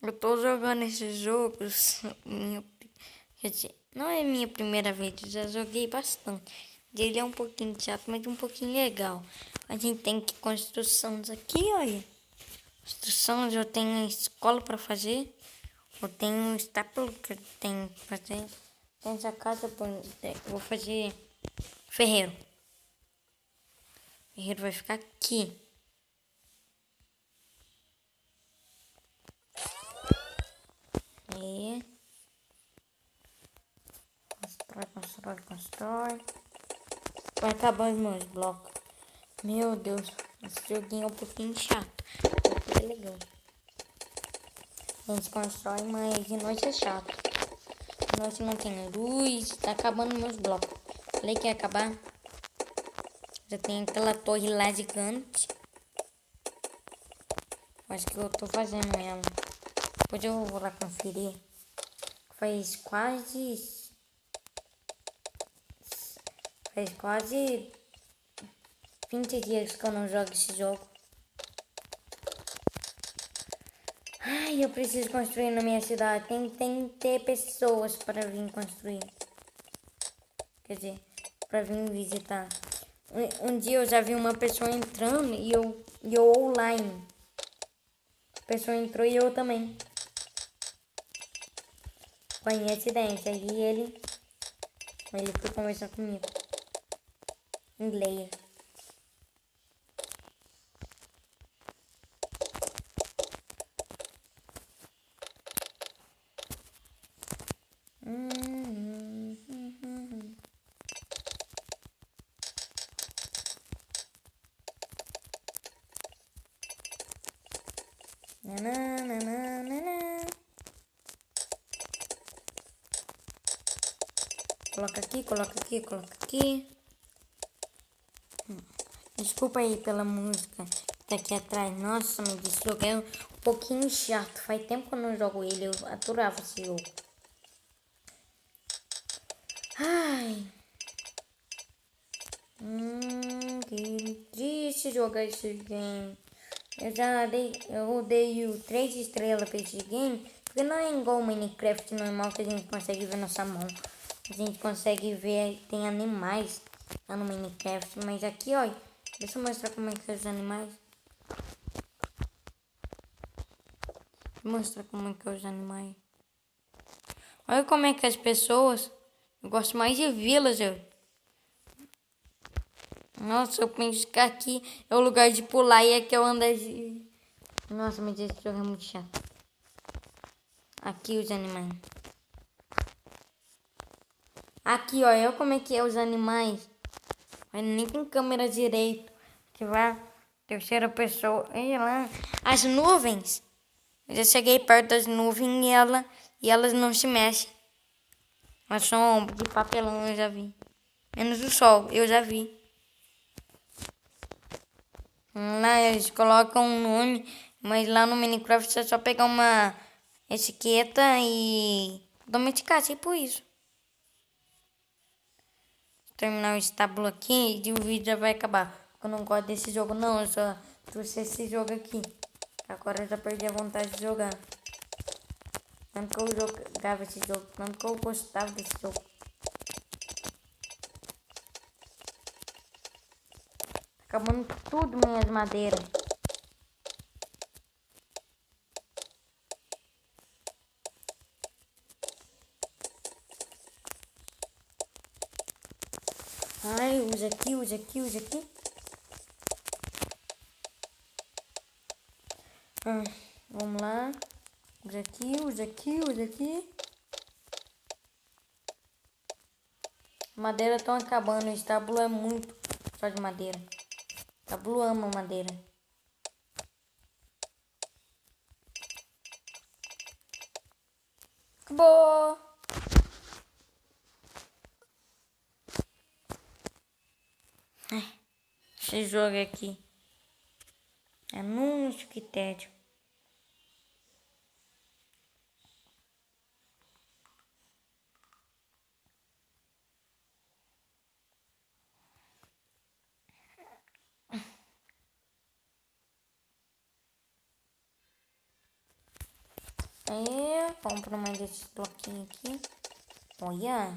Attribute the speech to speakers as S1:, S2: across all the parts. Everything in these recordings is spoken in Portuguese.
S1: Eu tô jogando esses jogos. Quer dizer, não é minha primeira vez, eu já joguei bastante. Ele é um pouquinho chato, mas um pouquinho legal. A gente tem que construções aqui, olha. Construções, eu tenho escola para fazer. Eu tenho um estábulo que eu tenho que fazer. Tem essa casa, eu vou fazer ferreiro. Ferreiro vai ficar aqui. E constrói. Vai acabar os meus blocos. Meu Deus, esse joguinho é um pouquinho chato. É legal. A gente constrói, mas de noite é chato. De noite não tem luz, tá acabando meus blocos. Falei que ia acabar. Já tem aquela torre lá gigante. Acho que eu tô fazendo ela. Depois eu vou lá conferir. Faz quase... Faz quase 20 dias que eu não jogo esse jogo. Ai, eu preciso construir na minha cidade. Tem que ter pessoas para vir construir. Quer dizer, para vir visitar. Um dia eu já vi uma pessoa entrando e eu online. A pessoa entrou e eu também. Foi em acidente. Aí ele foi conversar comigo. Em inglês. Nananana. Coloca aqui, coloca aqui, coloca aqui. Desculpa aí pela música que tá aqui atrás. Nossa, mas esse jogo é um pouquinho chato. Faz tempo que eu não jogo ele. Eu adorava esse jogo. Ai. Que triste jogar esse game. Eu dei 3 estrelas pra esse game. Porque não é igual o Minecraft normal que a gente consegue ver nossa mão. A gente consegue ver, tem animais lá no Minecraft. Mas aqui, ó, deixa eu mostrar como é que é os animais. Vou mostrar como é que é os animais. Olha como é que as pessoas... Eu gosto mais de villager. Nossa, eu penso que aqui é o lugar de pular e aqui é o andar de... Nossa, mas esse jogo é muito chato. Aqui os animais. Aqui, ó, olha como é que é os animais. Mas nem tem câmera direito. Que vai terceira pessoa. Olha lá. As nuvens. Eu já cheguei perto das nuvens e elas não se mexem. Elas são de papelão, eu já vi. Menos o sol, eu já vi. Lá eles colocam um nome, mas lá no Minecraft é só pegar uma etiqueta e domesticar, tipo isso. Terminar o estábulo aqui e o vídeo já vai acabar. Eu não gosto desse jogo não, eu só trouxe esse jogo aqui. Agora eu já perdi a vontade de jogar. Tanto que eu jogava esse jogo, tanto que eu gostava desse jogo. Tá acabando tudo minhas madeiras. Ai, usa aqui, usa aqui, usa aqui. Vamos lá. Usa aqui, usa aqui, usa aqui. Madeira estão acabando. O estábulo é muito só de madeira. O estábulo ama madeira. Acabou! Esse jogo aqui. Anúncio, que tédio. Aí, compra mais desses bloquinhos aqui. Olha.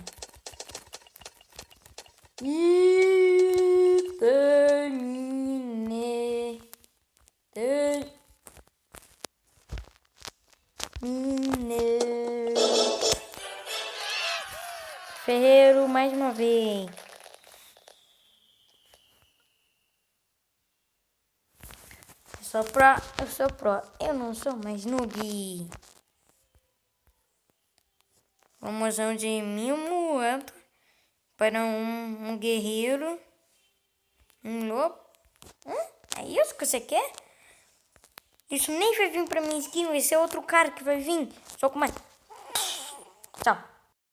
S1: E terminei. Ferreiro mais uma vez. Eu sou pro. Eu não sou mais noob. Promoção de 1000 moedas para um guerreiro. Um lobo. É isso que você quer? Isso nem vai vir pra minha skin. Vai ser outro cara que vai vir. Só com mais. Tchau.